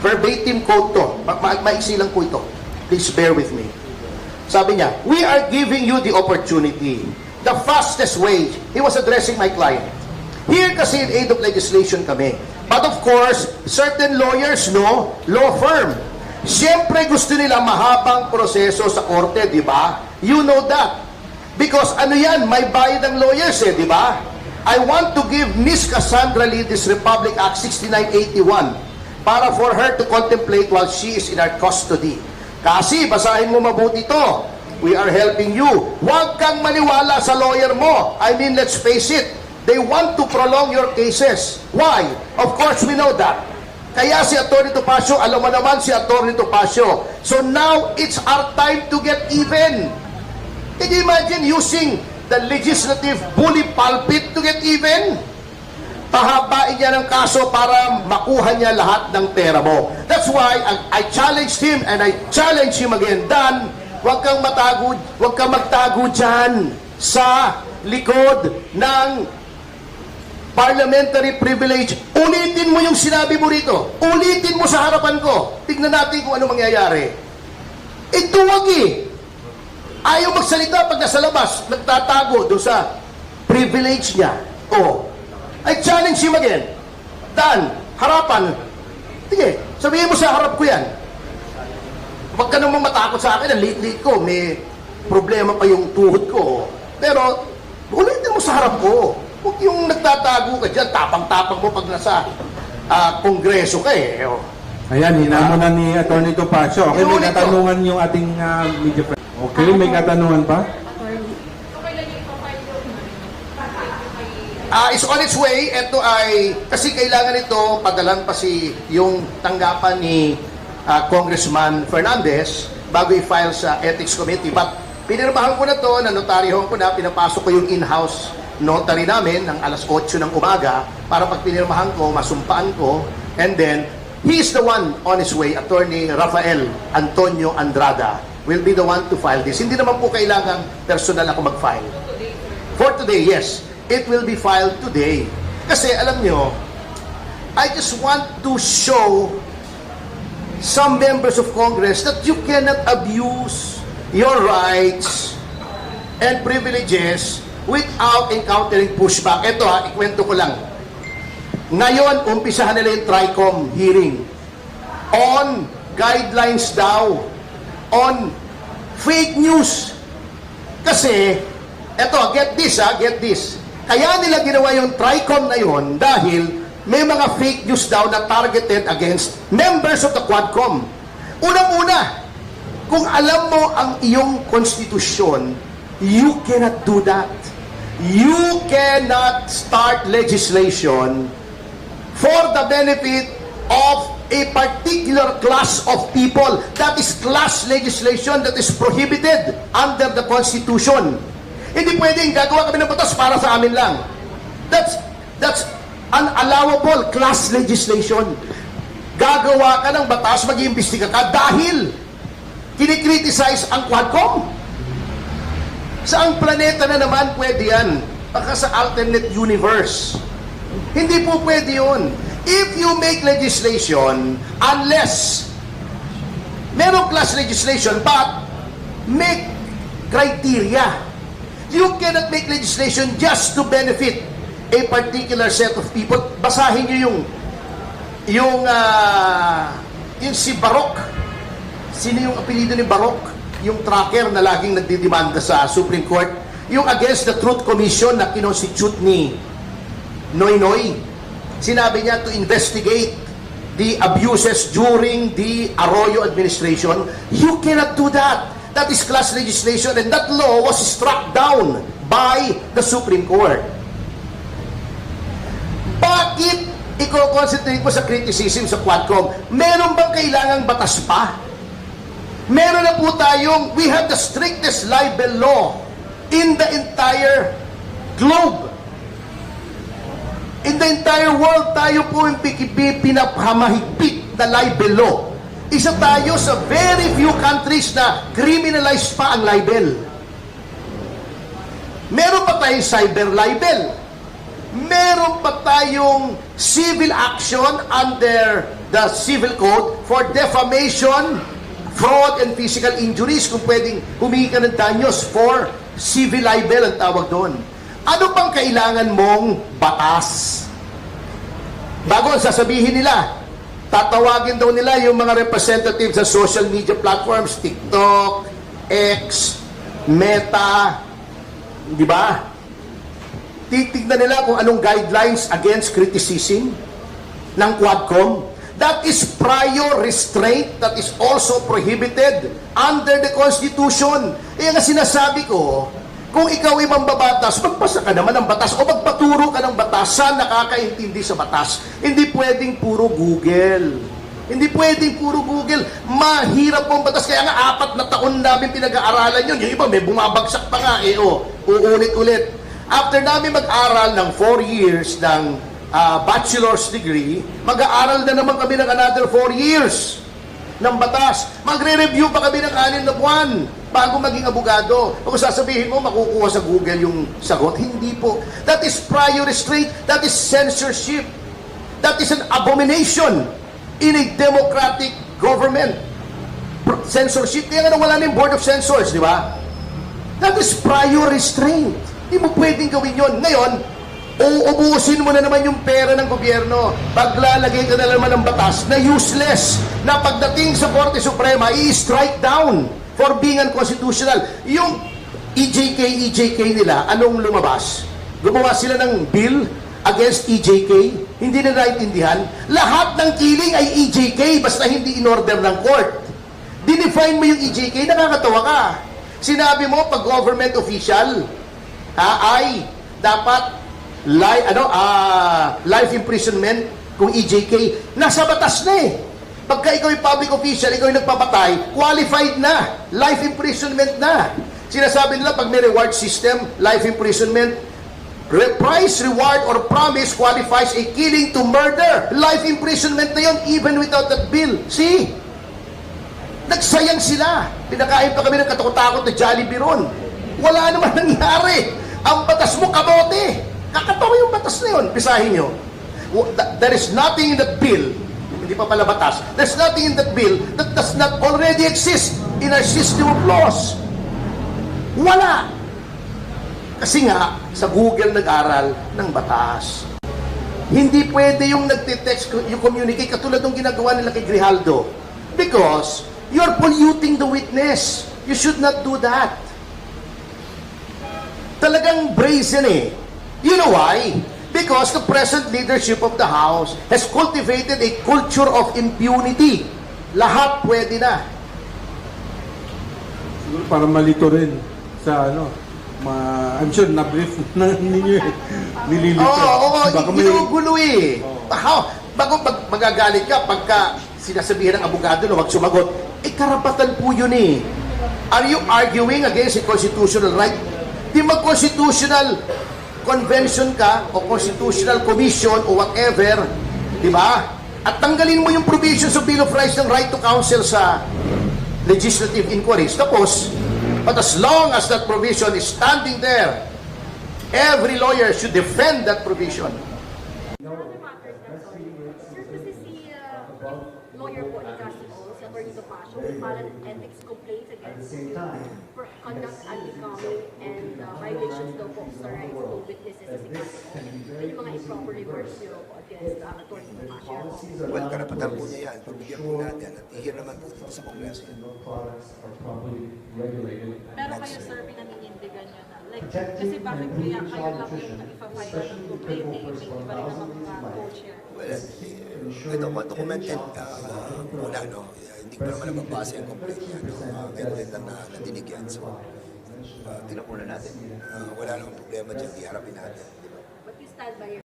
Verbatim quote to. Maiksi lang po ito. Please bear with me. Sabi niya, we are giving you the opportunity. The fastest way. He was addressing my client. Here kasi in aid of legislation kami. But of course, certain lawyers, no, law firm. Siyempre gusto nila mahabang proseso sa korte, di ba? You know that. Because ano yan, may bayad ng lawyers di ba? I want to give Miss Cassandra Lee this Republic Act 6981 para for her to contemplate while she is in our custody. Kasi, basahin mo mabuti ito. We are helping you. Huwag kang maniwala sa lawyer mo. I mean, let's face it. They want to prolong your cases. Why? Of course, we know that. Kaya si Atty. Topacio, alam mo naman si Atty. Topacio. So now, it's our time to get even. Can you imagine using the legislative bully pulpit to get even? Pahabain niya ng kaso para makuha niya lahat ng pera mo. That's why I challenged him and I challenge him again. Dan, huwag kang magtago dyan sa likod ng parliamentary privilege. Ulitin mo yung sinabi mo rito. Ulitin mo sa harapan ko. Tignan natin kung ano mangyayari. Ito wag Ayaw magsalita pag nasa labas, nagtatago doon sa privilege niya. I challenge him again. Dan, harapan. Sige, sabihin mo sa harap ko yan. Huwag ka namang matakot sa akin, ang liit-liit ko, may problema pa yung tuhod ko. Pero, ulitin mo sa harap ko. Huwag yung nagtatago ka dyan, tapang-tapang mo pag nasa kongreso ka Ayan, hinamo na ni Atty. Topacio. Okay, may katanungan yung ating media friend. Okay, may katanungan pa? It's on its way. Ito ay, kasi kailangan ito, padalan pa yung tanggapan ni Congressman Fernandez bago i-file sa Ethics Committee. But pinirmahan ko na to, nanotaryohan ko na, pinapasok ko yung in-house notary namin ng alas 8 ng umaga para pag pinirmahan ko, masumpaan ko, and then, he is the one on his way, Attorney Rafael Antonio Andrada will be the one to file this. Hindi naman po kailangan personal ako mag-file. For today, yes. It will be filed today. Kasi alam nyo, I just want to show some members of Congress that you cannot abuse your rights and privileges without encountering pushback. Ito ikwento ko lang. Ngayon, umpisahan nila yung TRICOM hearing on guidelines daw on fake news. Kasi, eto, get this. Kaya nila ginawa yung TRICOM na yun dahil may mga fake news daw na targeted against members of the Quadcom. Unang-una, kung alam mo ang iyong konstitusyon, you cannot do that. You cannot start legislation for the benefit of a particular class of people. That is class legislation that is prohibited under the Constitution. Hindi pwedeng gagawa kami ng batas para sa amin lang. That's unallowable class legislation. Gagawa ka ng batas, mag-iimbestiga ka dahil kinikriticize ang Quadcom. Saang planeta na naman pwede yan? Baka sa alternate universe. Hindi po pwede yun. If you make legislation, unless merong class legislation, but make criteria. You cannot make legislation just to benefit a particular set of people. Basahin nyo yung si Barok. Sino yung apelido ni Barok? Yung tracker na laging nagdidemanda sa Supreme Court. Yung against the Truth Commission na kinonstitute ni Noynoy. Sinabi niya to investigate the abuses during the Arroyo administration. You cannot do that. That is class legislation, and that law was struck down by the Supreme Court. Bakit i-concentrate mo sa criticism sa Quadcom? Meron bang kailangang batas pa? Meron na po tayong, we have the strictest libel law in the entire globe. In the entire world, tayo po yung pinapamahigpit na libel law. Isa tayo sa very few countries na criminalized pa ang libel. Meron pa tayong cyber libel. Meron pa tayong civil action under the civil code for defamation, fraud, and physical injuries. Kung pwedeng humingi ka ng danyos for civil libel ang tawag doon. Ano pang kailangan mong batas? Bago ang sasabihin nila, tatawagin daw nila yung mga representatives sa social media platforms, TikTok, X, Meta, di ba? Titignan nila kung anong guidelines against criticism ng Quadcom. That is prior restraint that is also prohibited under the Constitution. Kaya nga sinasabi ko, kung ikaw ay mambabatas, magpasa ka naman ng batas o magpaturo ka ng batas sa nakakaintindi sa batas. Hindi pwedeng puro Google. Hindi pwedeng puro Google. Mahirap po ang batas. Kaya nga 4 na taon namin pinag-aaralan yun. Yung iba may bumabagsak pa nga. Uulit-ulit. After namin mag-aral ng 4 years ng bachelor's degree, mag-aaral na naman kami ng another 4 years ng batas. Magre-review pa kami ng 6 na buwan bago maging abogado. Kung sasabihin mo, makukuha sa Google yung sagot, hindi po. That is prior restraint. That is censorship. That is an abomination in a democratic government. Censorship, kaya nga wala na yung Board of Censors, di ba? That is prior restraint. Hindi mo pwedeng gawin yon. Ngayon, uubusin mo na naman yung pera ng gobyerno. Paglalagay ka na naman ng batas na useless, na pagdating sa Korte Suprema, i-strike down for being unconstitutional. Yung EJK nila, anong lumabas? Gumawa sila ng bill against EJK, hindi na naintindihan. Lahat ng killing ay EJK, basta hindi in-order ng court. Dinefine mo yung EJK, nakakatawa ka. Sinabi mo, pag government official, ay dapat life imprisonment kung EJK. Nasa batas na eh. Pagka ikaw yung public official, ikaw yung nagpapatay, qualified na. Life imprisonment na. Sinasabi nila, pag may reward system, life imprisonment, price, reward, or promise qualifies a killing to murder. Life imprisonment na yun, even without that bill. See? Nagsayang sila. Pinakain pa kami ng katakot-takot na Jollibee ron. Wala naman nangyari. Ang batas mo, kabote. Kakatawa yung batas na yun. Pisahin nyo. There is nothing in that bill, hindi pa pala batas, there's nothing in that bill that does not already exist in our system of laws. Wala. Kasi nga, sa Google nag-aral ng batas. Hindi pwede yung nagtitext, yung communicate, katulad ng ginagawa nila kay Grijaldo. Because, you're polluting the witness. You should not do that. Talagang brazen eh. You know why? Because the present leadership of the House has cultivated a culture of impunity. Lahat pwede na. Siguro para malito rin sa I'm sure na-brief na ninyo eh. Nililito. Oo, Baka may- ginugulo eh. Bago magagalit ka pagka sinasabihan ng abogado na wag sumagot, karapatan po yun eh. Are you arguing against a constitutional right? Di mag-constitutional convention ka o constitutional commission o whatever, di ba? At tanggalin mo yung provisions of Bill of Rights ng right to counsel sa legislative inquiries. Tapos, but as long as that provision is standing there, every lawyer should defend that provision. Sir, kasi si lawyer po ni Cassie Ol, si Atty. Topacio, filed an ethics complaint against for conduct unbecoming and violations daw po sa rights of witnesses as example. Yung mga improper remarks niyo po against Atty. Topacio. Well, karapatan po niya yan. Pagbigyan po natin at ihir naman po dito sa Kongreso. Pero kayo, sir, pinaninindigan nyo na. Like, kasi bakit kaya kayo lang yung nag-file ng complaint eh, may iba rin naman mga co-chair. Well, ito po, documented muna, no? Hindi ko naman nababasa yung complaint niya. Ngayon din lang na nadinig yan. So, tingnan muna natin. Wala namang problema dyan. Iharapin natin. But you stand by your